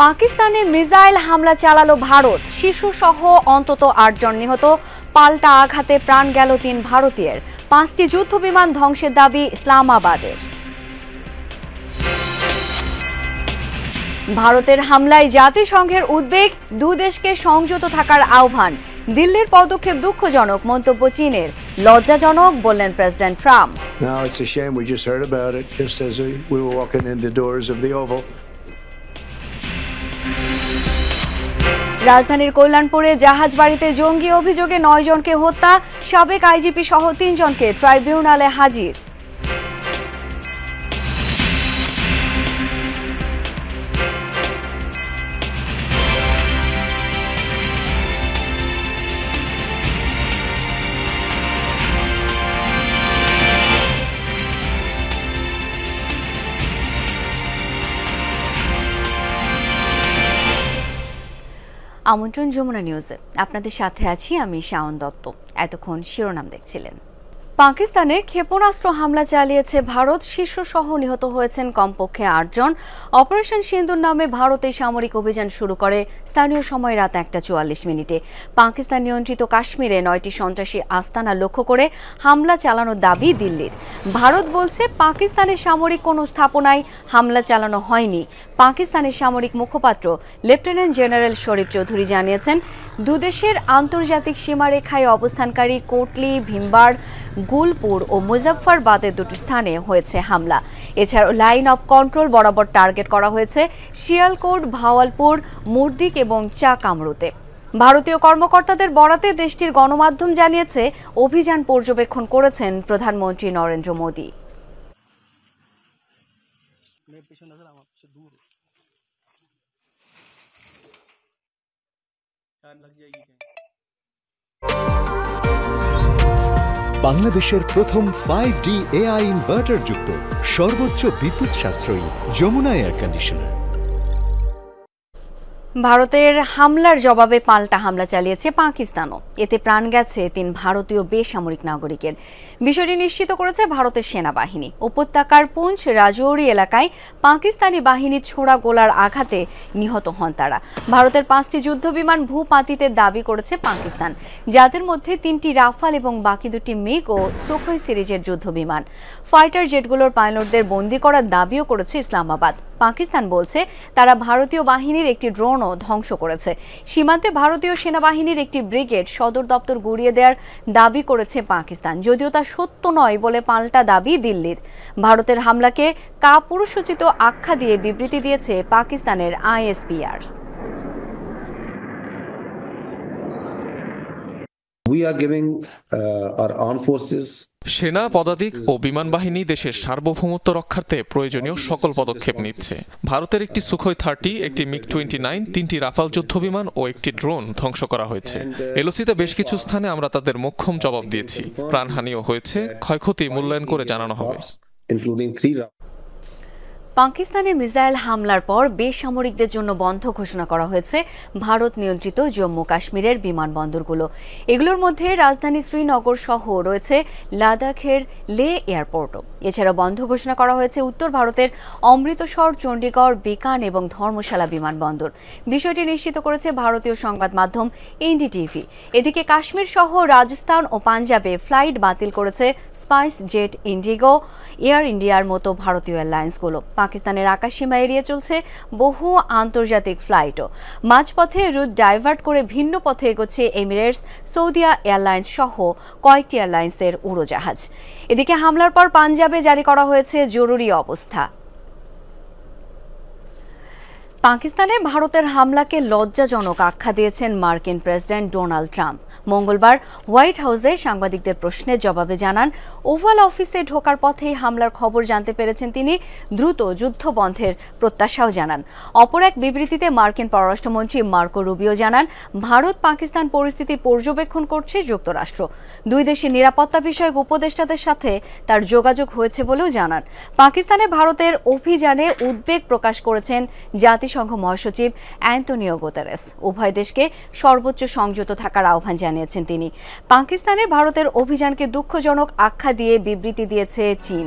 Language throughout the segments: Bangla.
পাকিস্তানে মিসাইল হামলা চালালো ভারত, শিশুসহ অন্তত ৮ জন নিহত। পাল্টা আঘাতে প্রাণ গেল ৩ ভারতীয়ের। ৫টি যুদ্ধবিমান ধ্বংসের দাবি ইসলামাবাদের। ভারতের হামলায় জাতিসংঘের উদ্বেগ, দুদেশকে সংযত থাকার আহ্বান। দিল্লির পদক্ষেপ দুঃখজনক, মন্তব্য চীনের। লজ্জাজনক বললেন president Trump. Now it's a shame we just heard about it just as we were walking in the doors of the Oval. রাজধানীর কল্যাণপুরে জাহাজবাড়িতে জঙ্গি অভিযোগে ৯ জনকে হত্যা, সাবেক আইজিপি সহ ৩ জনকে ট্রাইব্যুনালে হাজির। আমন্ত্রণ যমুনা নিউজে, আপনাদের সাথে আছি আমি শাওন দত্ত। এতক্ষণ শিরোনাম দেখছিলেন। পাকিস্তানে ক্ষেপণাস্ত্র হামলা চালিয়েছে ভারত, শিশুসহ নিহত হয়েছেন কমপক্ষে ৮ জন। অপারেশন সিন্দুর নামে ভারতে সামরিক অভিযান শুরু করে স্থানীয় সময় রাত ১:৪৪। পাকিস্তান নিয়ন্ত্রিত কাশ্মীরে ৯টি সন্ত্রাসী আস্তানা লক্ষ্য করে হামলা চালানোর দাবি দিল্লির। ভারত বলছে পাকিস্তানের সামরিক কোনো স্থাপনায় হামলা চালানো হয়নি। পাকিস্তানের সামরিক মুখপাত্র লেফটেন্যান্ট জেনারেল শরীফ চৌধুরী জানিয়েছেন, দুদেশের আন্তর্জাতিক সীমারেখায় অবস্থানকারী কোটলি, ভীমবার, গুলপুর ও মুজফ্ফরবাদের দুটি স্থানে হয়েছে হামলা। এছাড়াও লাইন অফ কন্ট্রোল বরাবর টার্গেট করা হয়েছে শিয়ালকোট, ভাওয়ালপুর, মুর্দিক এবং চা কামরুতে। ভারতীয় কর্মকর্তাদের বরাতে দেশটির গণমাধ্যম জানিয়েছে, অভিযান পর্যবেক্ষণ করেছেন প্রধানমন্ত্রী নরেন্দ্র মোদী। বাংলাদেশের প্রথম 5D AI ইনভার্টার যুক্ত সর্বোচ্চ বিদ্যুৎ সাশ্রয়ী যমুনা এয়ার কন্ডিশনার। ভারতের হামলার জবাবে পাল্টা হামলা চালিয়েছে পাকিস্তানও। এতে প্রাণ গেছে ৩ ভারতীয় বেসামরিক নাগরিকের। বিষয়টি নিশ্চিত করেছে ভারতের সেনাবাহিনী। উপত্যকার পুঞ্চ রাজৌরি এলাকায় পাকিস্তানি বাহিনীর ছোড়া গোলার আঘাতে নিহত হন তারা। ভারতের ৫টি যুদ্ধবিমান ভূপাতিতের দাবি করেছে পাকিস্তান, যাদের মধ্যে ৩টি রাফাল এবং বাকি ২টি মিগ ও সুখোই সিরিজের যুদ্ধবিমান। ফাইটার জেটগুলোর পাইলটদের বন্দী করার দাবিও করেছে ইসলামাবাদ। পাকিস্তান বলছে তারা ভারতীয় বাহিনীর একটি ড্রোনও ধ্বংস করেছে। সীমান্তে ভারতীয় সেনাবাহিনীর একটি ব্রিগেড সদর দপ্তর গুড়িয়ে দেওয়ার দাবি করেছে পাকিস্তান, যদিও তা সত্য নয় বলে পাল্টা দাবি দিল্লির। ভারতের হামলাকে কাপুরুষোচিত আখ্যা দিয়ে বিবৃতি দিয়েছে পাকিস্তানের ISPR। We are giving our armed forces সেনা, পদাতিক ও বিমান বাহিনী দেশের সার্বভৌমত্ব রক্ষার্থে প্রয়োজনীয় সকল পদক্ষেপ নিচ্ছে। ভারতের একটি সুখোই 30, একটি মিগ-29, 3টি রাফাল যুদ্ধবিমান ও একটি ড্রোন ধ্বংস করা হয়েছে। এলওসিতে বেশ কিছু স্থানে আমরা তাদের মোক্ষম জবাব দিয়েছি। প্রাণহানিও হয়েছে, ক্ষয়ক্ষতি মূল্যায়ন করে জানানো হবে। পাকিস্তানে মিসাইল হামলার পর বেসামরিকদের জন্য বন্ধ ঘোষণা করা হয়েছে ভারত নিয়ন্ত্রিত জম্মু কাশ্মীরের বিমানবন্দরগুলো। এগুলোর মধ্যে রাজধানী শ্রীনগর সহ রয়েছে লাদাখের লে এয়ারপোর্টও। এছাড়া বন্ধ ঘোষণা করা হয়েছে উত্তর ভারতের অমৃতসর, চণ্ডীগড়, বিকান এবং ধর্মশালা বিমানবন্দর। বিষয়টি নিশ্চিত করেছে ভারতীয় সংবাদ মাধ্যম NDTV। এদিকে কাশ্মীর সহ রাজস্থান ও পাঞ্জাবে ফ্লাইট বাতিল করেছে স্পাইস জেট, ইন্ডিগো, এয়ার ইন্ডিয়ার মতো ভারতীয় এয়ারলাইন্সগুলো। পাকিস্তানের আকাশসীমা এড়িয়ে চলছে বহু আন্তর্জাতিক ফ্লাইটও। মাঝপথে রুট ডাইভার্ট করে ভিন্ন পথে এগোচ্ছে এমিরেটস, সৌদিয়া এয়ারলাইন্স সহ কয়েকটি এয়ারলাইন্সের উড়োজাহাজ। এদিকে হামলার পর পাঞ্জাবে জারি করা হয়েছে জরুরি অবস্থা। পাকিস্তানে ভারতের হামলাকে লজ্জাজনক আখ্যা দিয়েছেন মার্কিন প্রেসিডেন্ট ডোনাল্ড ট্রাম্প। মঙ্গলবার হোয়াইট হাউসে সাংবাদিকদের প্রশ্নের জবাবে জানান, ওভাল অফিসে ঢোকার পথেই হামলার খবর জানতে পেরেছেন তিনি। দ্রুত যুদ্ধ বন্ধের প্রত্যাশাও জানান। অপর এক বিবৃতিতে মার্কিন পররাষ্ট্রমন্ত্রী মার্কো রুবিও জানান, ভারত পাকিস্তান পরিস্থিতি পর্যবেক্ষণ করছে যুক্তরাষ্ট্র। দুই দেশের নিরাপত্তা বিষয়ক উপদেষ্টাদের সাথে তার যোগাযোগ হয়েছে বলেও জানান। পাকিস্তানে ভারতের অভিযানে উদ্বেগ প্রকাশ করেছেন জাতিসংঘ মহাসচিব অ্যান্টোনিও গুতেরেস। উভয় দেশকে সর্বোচ্চ সংযত থাকার আহ্বান জানিয়েছেন তিনি। পাকিস্তানে ভারতের অভিযানকে দুঃখজনক আখ্যা দিয়ে বিবৃতি দিয়েছে চীন।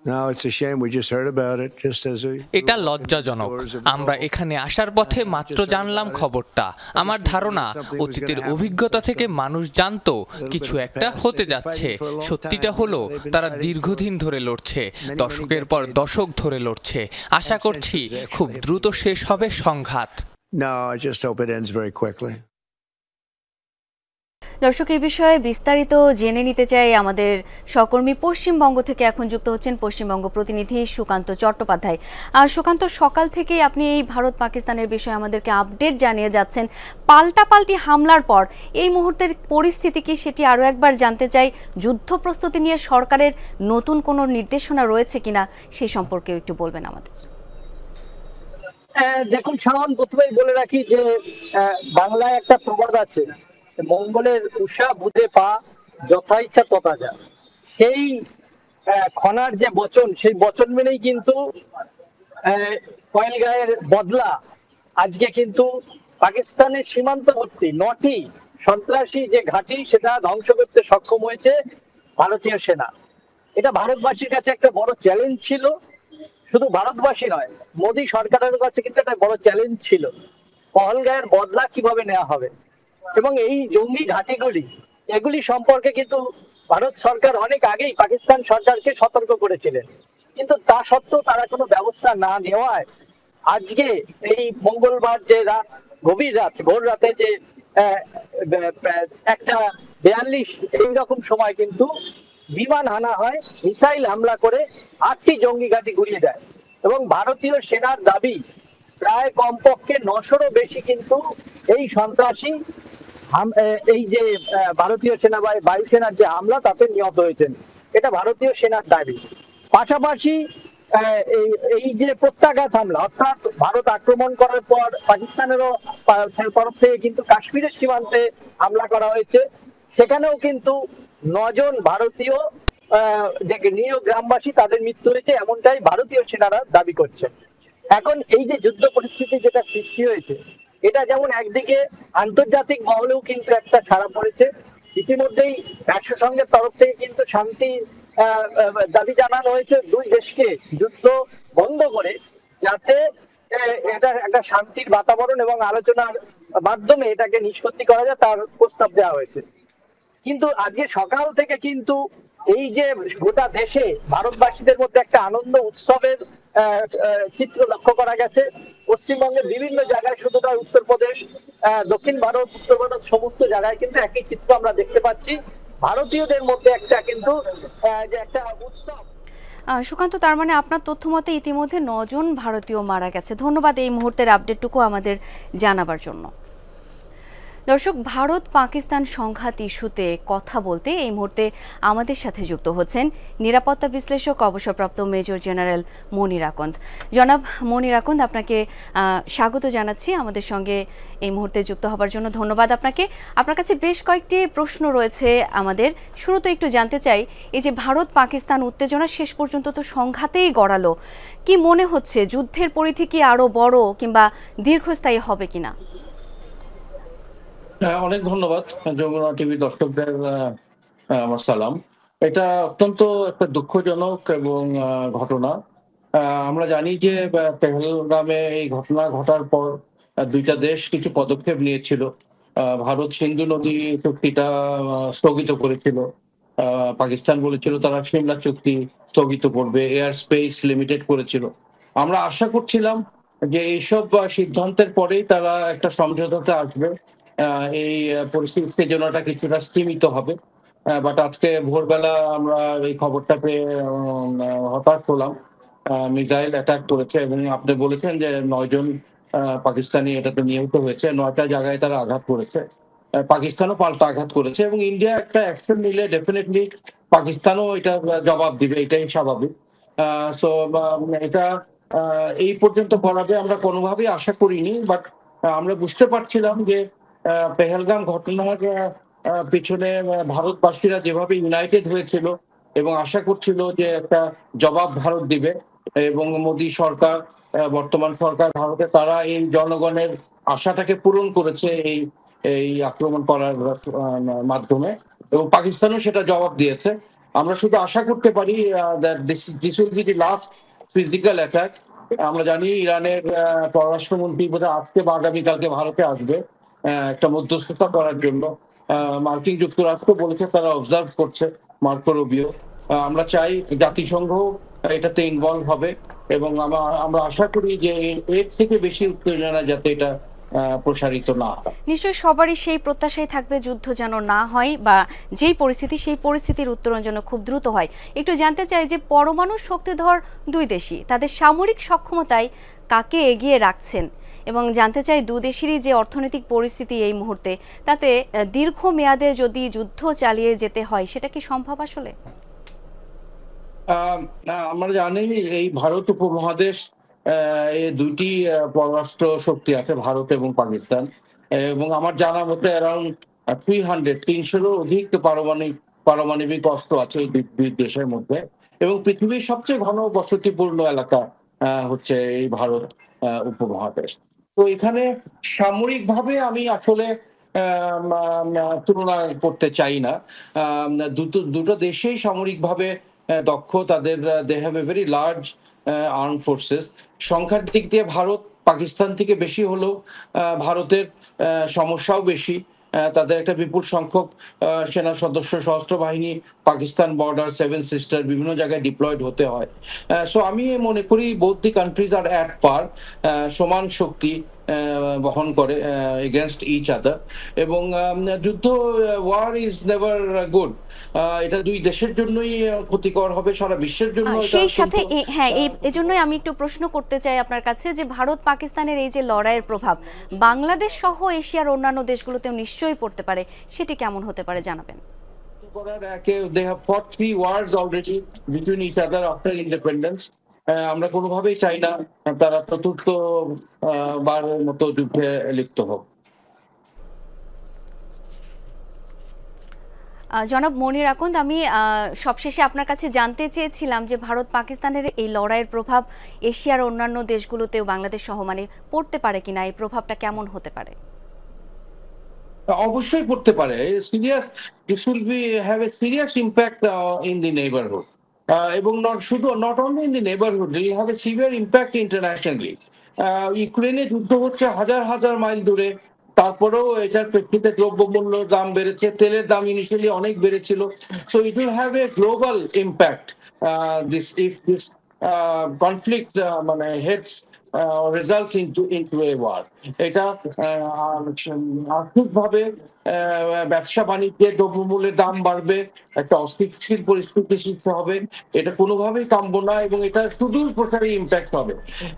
No, it's a shame. We just heard about it just as we. এটা লজ্জাজনক। আমরা এখানে আসার পথে মাত্র জানলাম খবরটা। আমার ধারণা অতীতের অভিজ্ঞতা থেকে মানুষ জানতো কিছু একটা হতে যাচ্ছে। সত্যিটা হলো তারা দীর্ঘদিন ধরে লড়ছে, দশকের পর দশক ধরে লড়ছে। আশা করছি খুব দ্রুত শেষ হবে সংঘাত। No, I just hope it ends very quickly. দর্শক, এই বিষয়ে বিস্তারিত জেনে নিতে চাই আমাদের সহকর্মী পশ্চিমবঙ্গ থেকে এখন যুক্ত হচ্ছেন পশ্চিমবঙ্গ প্রতিনিধি সুকান্ত চট্টোপাধ্যায়। সুকান্ত, সকাল থেকেই আপনি এই ভারত পাকিস্তানের বিষয়ে আমাদেরকে আপডেট জানিয়ে যাচ্ছেন। পাল্টাপাল্টি হামলার পর এই মুহূর্তের পরিস্থিতি কি, সেটি আরও একবার জানতে চাই। যুদ্ধ প্রস্তুতি নিয়ে সরকারের নতুন কোনো নির্দেশনা রয়েছে কিনা সেই সম্পর্কেও একটু বলবেন আমাদের। দেখুন শাওন, প্রথমেই বলে রাখি যে বাংলায় একটা প্রবাদ আছে, মঙ্গলের উষা বুঝে পা, যথা ইচ্ছা তথা যা। সেই খনার যে বচন, সেই বচন মেনেই কিন্তু পহেলগাঁয়ের বদলা আজকে কিন্তু পাকিস্তানের সীমান্তবর্তী 9টি সন্ত্রাসী যে ঘাঁটি, সেটা ধ্বংস করতে সক্ষম হয়েছে ভারতীয় সেনা। এটা ভারতবাসীর কাছে একটা বড় চ্যালেঞ্জ ছিল। শুধু ভারতবাসী নয়, মোদী সরকারের কাছে কিন্তু একটা বড় চ্যালেঞ্জ ছিল, পহেলগাঁয়ের বদলা কিভাবে নেওয়া হবে। এবং এই জঙ্গি ঘাঁটিগুলি, এগুলি সম্পর্কে কিন্তু ভারত সরকার অনেক আগেই পাকিস্তান সরকারকে সতর্ক করেছিলেন, কিন্তু তা সত্ত্বেও তারা কোনো ব্যবস্থা না নেওয়ায় আজকে এই মঙ্গলবার যে রাত, গভীর রাত, ভোর রাতে যে 1:42 এইরকম সময় কিন্তু বিমান হানা হয়, মিসাইল হামলা করে 8টি জঙ্গি ঘাঁটি গুড়িয়ে দেয়। এবং ভারতীয় সেনার দাবি প্রায় কমপক্ষে 900-রও বেশি কিন্তু এই সন্ত্রাসী এই যে ভারতীয় সেনা বা বায়ুসেনার যে হামলা, তাতে নিহত হয়েছেন। এটা ভারতীয় সেনার দাবি। পাশাপাশি এই যে প্রত্যাঘাত হামলা, অর্থাৎ ভারত আক্রমণ করার পর পাকিস্তানেরও তরফ থেকে কিন্তু কাশ্মীরের সীমান্তে হামলা করা হয়েছে। সেখানেও কিন্তু 9 জন ভারতীয় যে নিরীহ গ্রামবাসী, তাদের মৃত্যু হয়েছে, এমনটাই ভারতীয় সেনারা দাবি করছে। এখন এই যে যুদ্ধ পরিস্থিতি যেটা সৃষ্টি হয়েছে, এটা যেমন একদিকে আন্তর্জাতিক মহলেও কিন্তু একটা সাড়া পড়েছে। ইতিমধ্যেই রাষ্ট্রসংঘের তরফ থেকে কিন্তু শান্তি দাবি জানানো হয়েছে দুই দেশকে যুদ্ধ বন্ধ করে, যাতে এটা একটা শান্তির বাতাবরণ এবং আলোচনার মাধ্যমে এটাকে নিষ্পত্তি করা যায়, তার প্রস্তাব দেওয়া হয়েছে। কিন্তু আজকে সকাল থেকে কিন্তু এই যে গোটা দেশে ভারতবাসীদের মধ্যে একটা আনন্দ উৎসবের চিত্র লক্ষ্য করা গেছে। পশ্চিমবঙ্গের বিভিন্ন জায়গায়, শুধু নয়, উত্তরপ্রদেশ, দক্ষিণ ভারত, উত্তর ভারত, সমস্ত জায়গায় কিন্তু একই চিত্র আমরা দেখতে পাচ্ছি। ভারতীয়দের মধ্যে একটা কিন্তু যে একটা উৎসব। সুকান্ত, তার মানে আপনার তথ্য মতে ইতিমধ্যে 9 জন ভারতীয় মারা গেছে। ধন্যবাদ এই মুহূর্তের আপডেটটুকু আমাদের জানাবার জন্য। দর্শক, ভারত পাকিস্তান সংঘাত ইস্যুতে কথা বলতে এই মুহূর্তে আমাদের সাথে যুক্ত হচ্ছেন নিরাপত্তা বিশ্লেষক অবসরপ্রাপ্ত মেজর জেনারেল মনির আকন্দ। জনাব মনির আকন্দ, আপনাকে স্বাগত জানাচ্ছি আমাদের সঙ্গে এই মুহূর্তে যুক্ত হবার জন্য। ধন্যবাদ আপনাকে। আপনার কাছে বেশ কয়েকটি প্রশ্ন রয়েছে আমাদের। শুরুতে একটু জানতে চাই, এই যে ভারত পাকিস্তান উত্তেজনা শেষ পর্যন্ত তো সংঘাতেই গড়ালো, কি মনে হচ্ছে যুদ্ধের পরিধি কি আরো বড় কিংবা দীর্ঘস্থায়ী হবে কিনা? অনেক ধন্যবাদ যমুনা টিভি দর্শকদের, আমার সালাম। এটা অত্যন্ত একটা দুঃখজনক এবং ঘটনা। আমরা জানি যে পেহেলগামে এই ঘটনা ঘটার পর দুইটা দেশ কিছু পদক্ষেপ নিয়েছিল। ভারত সিন্ধু নদী চুক্তিটা স্থগিত করেছিল, পাকিস্তান বলেছিল তারা সিমলা চুক্তি স্থগিত করবে, এয়ার স্পেস লিমিটেড করেছিল। আমরা আশা করছিলাম যে এইসব সিদ্ধান্তের পরেই তারা একটা সমঝোতাতে আসবে, এই পরিস্থিতি উত্তেজনাটা কিছুটা স্তীমিত হবে। বাট আজকে ভোরবেলা আমরা এই খবরটা পেয়ে হতাশ হলাম। মিসাইল অ্যাটাক করেছে এবং আপনি বলেছেন যে 9 জন পাকিস্তানি এটাতে নিহত হয়েছে। 9টা জায়গায় তারা আঘাত করেছে। পাকিস্তানও পাল্টা আঘাত করেছে এবং ইন্ডিয়া একটা অ্যাকশন নিলে ডেফিনেটলি পাকিস্তানও এটা জবাব দিবে, এটাই স্বাভাবিক। সো এটা এই পর্যন্ত করাবে আমরা কোনোভাবেই আশা করিনি। বাট আমরা বুঝতে পারছিলাম যে পেহেলগাম ঘটনার পিছনে ভারতবাসীরা যেভাবে ইউনাইটেড হয়েছিল এবং আশা করছিল যে একটা জবাব ভারত দিবে, এবং মোদী সরকার, বর্তমান সরকার ভারতে, তারা এই জনগণের আশাটাকে পূরণ করেছে এই আক্রমণ করার মাধ্যমে, এবং পাকিস্তানও সেটা জবাব দিয়েছে। আমরা শুধু আশা করতে পারি that this will be the last physical attack. আমরা জানি ইরানের পররাষ্ট্রমন্ত্রী বোধহয় আজকে বা আগামীকালকে ভারতে আসবে একটা মধ্যস্থতা করার জন্য। মার্কিন যুক্তরাষ্ট্র বলেছে তারা অবজার্ভ করছে, মার্কো রুবিও। আমরা চাই জাতিসংঘ এটাতে ইনভলভ হবে এবং আমরা আশা করি যে এর থেকে বেশি উত্তেজনা যাতে এটা প্রসারিত না হয়। নিশ্চয়ই সবারই সেই প্রত্যাশাই থাকবে যুদ্ধ যেন না হয় বা যেই পরিস্থিতি সেই পরিস্থিতির উত্তরণ যেন খুব দ্রুত হয়। একটু জানতে চাই যে পরমাণু শক্তিধর দুই দেশই তাদের সামরিক সক্ষমতায় কাকে এগিয়ে রাখছেন এবং জানতে চাই দুই দেশেরই যে অর্থনৈতিক পরিস্থিতি এই মুহূর্তে তাতে দীর্ঘমেয়াদে যদি যুদ্ধ চালিয়ে যেতে হয় সেটা কি সম্ভব আসলে? আমরা জানি এই ভারত উপমহাদেশ এই দুইটি পররাষ্ট্র শক্তি আছে, ভারত এবং পাকিস্তান, এবং আমার জানা মতে অ্যারাউন্ড 300-300-এরও অধিক পারমাণবিক অস্ত্র আছে এই দুই দেশের মধ্যে, এবং পৃথিবীর সবচেয়ে ঘন বসতিপূর্ণ এলাকা হচ্ছে এই ভারত উপমহাদেশ। তো এখানে সামরিকভাবে আমি আসলে তুলনা করতে চাই না। দুটো দেশেই সামরিকভাবে দক্ষ, তাদের they have a very large arm forces. সংখ্যার দিক দিয়ে ভারত পাকিস্তান থেকে বেশি হলেও ভারতের সমস্যাও বেশি। তাদের একটা বিপুল সংখ্যক সেনা সদস্য, সশস্ত্র বাহিনী পাকিস্তান বর্ডার, সেভেন সিস্টার বিভিন্ন জায়গায় ডিপ্লয়েড হতে হয়। সো আমি মনে করি both the countries are at par, সমান শক্তি বহন করে এগেনস্ট ইচ আদার, এবং যুদ্ধ ওয়ার ইজ নেভার গুড। এটা দুই দেশের জন্যই ক্ষতিকর হবে, সারা বিশ্বের জন্য। সেই সাথে হ্যাঁ, এই জন্যই আমি একটু প্রশ্ন করতে চাই আপনার কাছে যে ভারত পাকিস্তানের এই যে লড়াইয়ের প্রভাব বাংলাদেশ সহ এশিয়ার অন্যান্য দেশগুলোতেও নিশ্চয়ই পড়তে পারে, সেটি কেমন হতে পারে জানাবেন? They have fought 3 wars already between each other after independence. আমরা কোনোভাবেই চাই না তারা চতুর্থ বারের মতো যুদ্ধে লিপ্ত হোক। জনাব মনির আকন্দ, আমি সবশেষে আপনার কাছে জানতে চেয়েছিলাম যে ভারত পাকিস্তানের এই লড়াইয়ের প্রভাব এশিয়ার অন্যান্য দেশগুলোতেও বাংলাদেশ সহ মানে পড়তে পারে কিনা, এই প্রভাবটা কেমন হতে পারে? অবশ্যই পড়তে পারে। Serious, this will be have a serious impact in the neighbourhood, এবং not only in the neighbourhood, it will have a severe impact internationally. ইউক্রেনে যুদ্ধ হচ্ছে হাজার হাজার মাইল দূরে, তারপরেও এটার প্রেক্ষিতে দ্রব্যমূল্যের দাম বেড়েছে, তেলের দাম ইনিশিয়ালি অনেক বেড়েছিল। So it will have A global impact if this conflict মানে heads results into a war. এটা আর্থিকভাবে ব্যবসা বাণিজ্যে দ্রব্যমূল্যের দাম বাড়বে, একটা অস্থিতিশীল পরিস্থিতি সৃষ্টি হবে, এটা কোনোভাবেই কাম্য না, এবং এটা সুদূর প্রসারী ইম্প্যাক্ট হবে।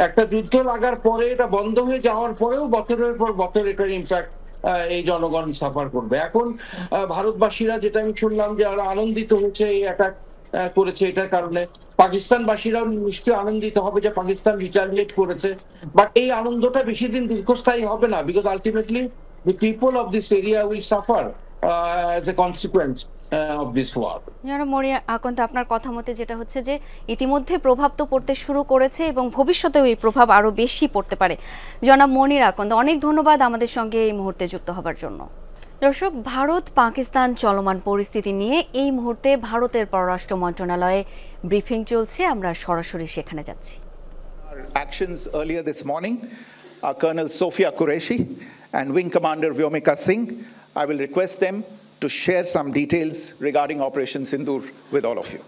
একটা যুদ্ধ লাগার পরে, এটা বন্ধ হয়ে যাওয়ার পরেও বছরের পর বছর এটার ইম্প্যাক্ট এই জনগণ সাফার করবে। এখন ভারতবাসীরা, যেটা আমি শুনলাম যে আনন্দিত হচ্ছে এই অ্যাটাক করেছে এটার কারণে, পাকিস্তানবাসীরাও নিশ্চয়ই আনন্দিত হবে যে পাকিস্তান রিটালিয়েট করেছে, বাট এই আনন্দটা বেশি দিন দীর্ঘস্থায়ী হবে না, because ultimately the people of this area will suffer as a consequence of this war. জনাব মনির আকন্দ, আপনার কথা মতে যেটা হচ্ছে যে ইতিমধ্যে প্রভাব তো পড়তে শুরু করেছে এবং ভবিষ্যতেও এই প্রভাব আরো বেশি পড়তে পারে। জনাব মনির আকন্দ, অনেক ধন্যবাদ আমাদের সঙ্গে এই মুহূর্তে যুক্ত হবার জন্য। দর্শক, ভারত পাকিস্তান চলমান পরিস্থিতি নিয়ে এই মুহূর্তে ভারতের পররাষ্ট্র মন্ত্রণালয়ে ব্রিফিং চলছে, আমরা সরাসরি সেখানে যাচ্ছি। Actions earlier this morning, Colonel Sofia Qureshi and Wing Commander Vyomika Singh, I will request them to share some details regarding Operation Sindoor with all of you.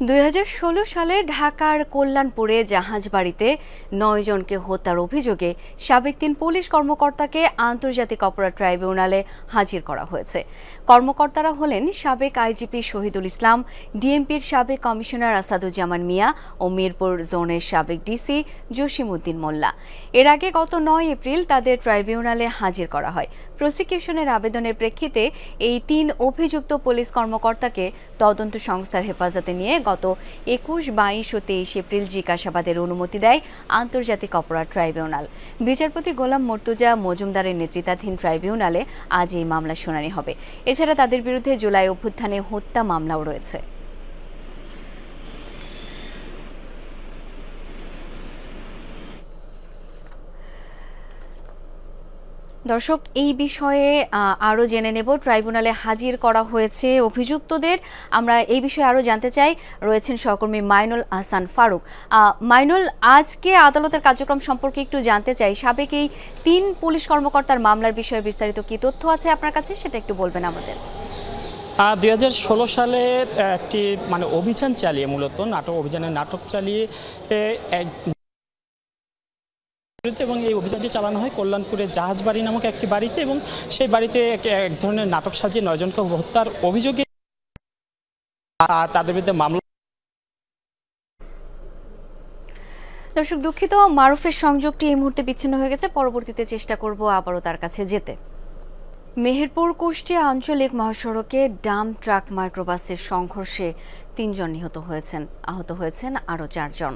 2016 সালে ঢাকার কল্যাণপুরে জাহাজবাড়িতে 9 জনকে হত্যার অভিযোগে সাবেক 3 পুলিশ কর্মকর্তাকে আন্তর্জাতিক অপরাধ ট্রাইব্যুনালে হাজির করা হয়েছে। কর্মকর্তারা হলেন সাবেক আইজিপি শহীদুল ইসলাম, ডিএমপির সাবেক কমিশনার আসাদুজ্জামান মিয়া ও মিরপুর জোনের সাবেক ডিসি জসিমউদ্দিন মোল্লা। এর আগে গত 9 এপ্রিল তাদের ট্রাইব্যুনালে হাজির করা হয়। প্রসিকিউশনের আবেদনের প্রেক্ষিতে এই 3 অভিযুক্ত পুলিশ কর্মকর্তাকে তদন্ত সংস্থার হেফাজতে নিয়ে গত 21, 22 ও 23 এপ্রিল জিজ্ঞাসাবাদের অনুমতি দেয় আন্তর্জাতিক অপরাধ ট্রাইব্যুনাল। বিচারপতি গোলাম মর্তুজা মজুমদারের নেতৃত্বাধীন ট্রাইব্যুনালে আজ এই মামলার শুনানি হবে। এছাড়া তাদের বিরুদ্ধে জুলাই অভ্যুত্থানে হত্যা মামলাও রয়েছে। দর্শক, এই বিষয়ে আরও জেনে নেব। ট্রাইব্যুনালে হাজির করা হয়েছে অভিযুক্তদের। আমরা এই বিষয়ে আরও জানতে চাই। রয়েছেন সহকর্মী মাইনুল আহসান ফারুক। মাইনুল, আজকে আদালতের কার্যক্রম সম্পর্কে একটু জানতে চাই। সাবেক এই 3 পুলিশ কর্মকর্তার মামলার বিষয়ে বিস্তারিত কি তথ্য আছে আপনার কাছে, সেটা একটু বলবেন আমাদের। 2016 সালে একটি অভিযান চালিয়ে, মূলত নাটক চালিয়ে এবং এই অভিযানটি চালানো হয় কল্যাণপুরের জাহাজবাড়ি নামক একটি বাড়িতে, এবং সেই বাড়িতে এক ধরনের নাটক সাজিয়ে 9 জনকে হত্যার অভিযোগে তাদের বিরুদ্ধে মামলা। দর্শক, দুঃখিত, মারুফের সংযোগটি এই মুহূর্তে বিচ্ছিন্ন হয়ে গেছে। পরবর্তীতে চেষ্টা করব আবারও তার কাছে যেতে। মেহেরপুর কুষ্টিয়া আঞ্চলিক মহাসড়কে ডাম্প ট্রাক মাইক্রোবাসের সংঘর্ষে 3 জন নিহত হয়েছেন, আহত হয়েছেন আরও 4 জন।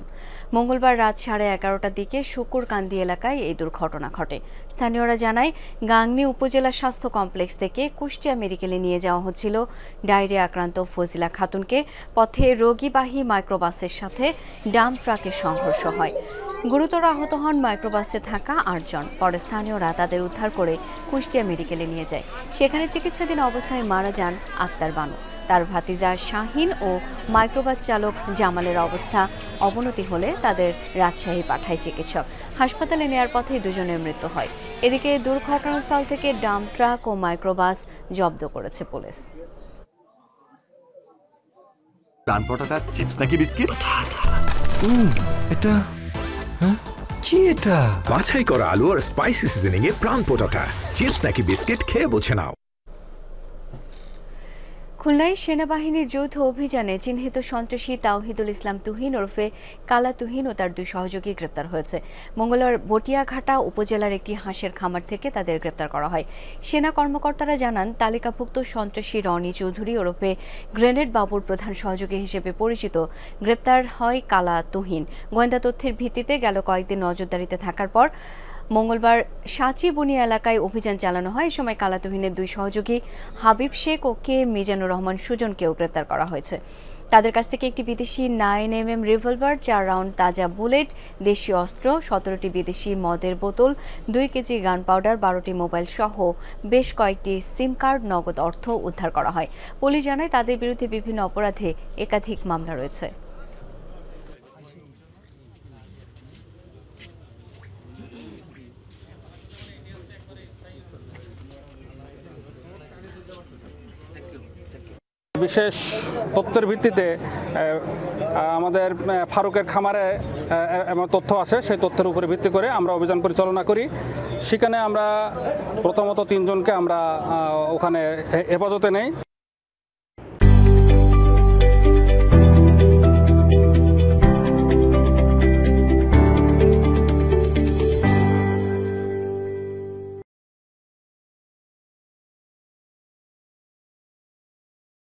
মঙ্গলবার রাত 11:30টার দিকে শুকুরকান্দি এলাকায় এই দুর্ঘটনা ঘটে। স্থানীয়রা জানায়, গাংনী উপজেলা স্বাস্থ্য কমপ্লেক্স থেকে কুষ্টিয়া মেডিকেলে নিয়ে যাওয়া হচ্ছিল ডায়রিয়া আক্রান্ত ফজিলা খাতুনকে। পথে রোগীবাহী মাইক্রোবাসের সাথে ডাম্প ট্রাকের সংঘর্ষ হয়। গুরুতর আহত হন মাইক্রোবাসে থাকা 8 জন। পরে স্থানীয়রা তাদের উদ্ধার করে কুষ্টিয়া মেডিকেলে নিয়ে যায়। সেখানে চিকিৎসাধীন অবস্থায় মারা যান আক্তার বানু। তার ভাতিজা শাহিন ও মাইক্রোবাস চালক জামালের অবস্থা অবনতি হলে তাদের রাজশাহী পাঠায় চিকিৎসক। হাসপাতালে নেয়ার পথে 2 জনের মৃত্যু হয়। এদিকে দুর্ঘটনাস্থল থেকে ডাম্প ট্রাক ও মাইক্রোবাস জব্দ করেছে পুলিশ। চিপস নাকি বিস্কিট? এটা কি? এটা বাছাই করা আলু আর স্পাইসি সিজনিং এ প্রাণ পোটাটা। চিপস নাকি বিস্কিট, খেয়ে বুঝে নাও। খুলনায় সেনাবাহিনীর যৌথ অভিযানে চিহ্নিত সন্ত্রাসী তাওহিদুল ইসলাম তুহিন ওরফে কালা তুহিন ও তার 2 সহযোগী গ্রেপ্তার হয়েছে। মঙ্গলবার বটিয়াঘাটা উপজেলার একটি হাঁসের খামার থেকে তাদের গ্রেপ্তার করা হয়। সেনা কর্মকর্তারা জানান, তালিকাভুক্ত সন্ত্রাসী রনি চৌধুরী ওরফে গ্রেনেড বাবুর প্রধান সহযোগী হিসেবে পরিচিত গ্রেপ্তার হয় কালা তুহিন। গোয়েন্দা তথ্যের ভিত্তিতে গেল কয়েকদিন নজরদারিতে থাকার পর মঙ্গলবার সাচি বুনিয়া এলাকায় অভিযান চালানো হয়। এই সময় কালা তুহিনের 2 সহযোগী হাবিব শেখ ও কে মিজানুর রহমান সুজনকেও গ্রেপ্তার করা হয়েছে। তাদের কাছ থেকে একটি বিদেশি 9mm রিভলভার, 4 রাউন্ড তাজা বুলেট, দেশীয় অস্ত্র, 17টি বিদেশি মদের বোতল, 2 কেজি গান পাউডার, 12টি মোবাইল সহ বেশ কয়েকটি সিম কার্ড, নগদ অর্থ উদ্ধার করা হয়। পুলিশ জানায়, তাদের বিরুদ্ধে বিভিন্ন অপরাধে একাধিক মামলা রয়েছে। বিশেষ তথ্যের ভিত্তিতে আমাদের ফারুকের খামারে এমন তথ্য আসে, সেই তথ্যের উপরে ভিত্তি করে আমরা অভিযান পরিচালনা করি। সেখানে আমরা প্রথমত 3 জনকে আমরা ওখানে হেফাজতে নেই।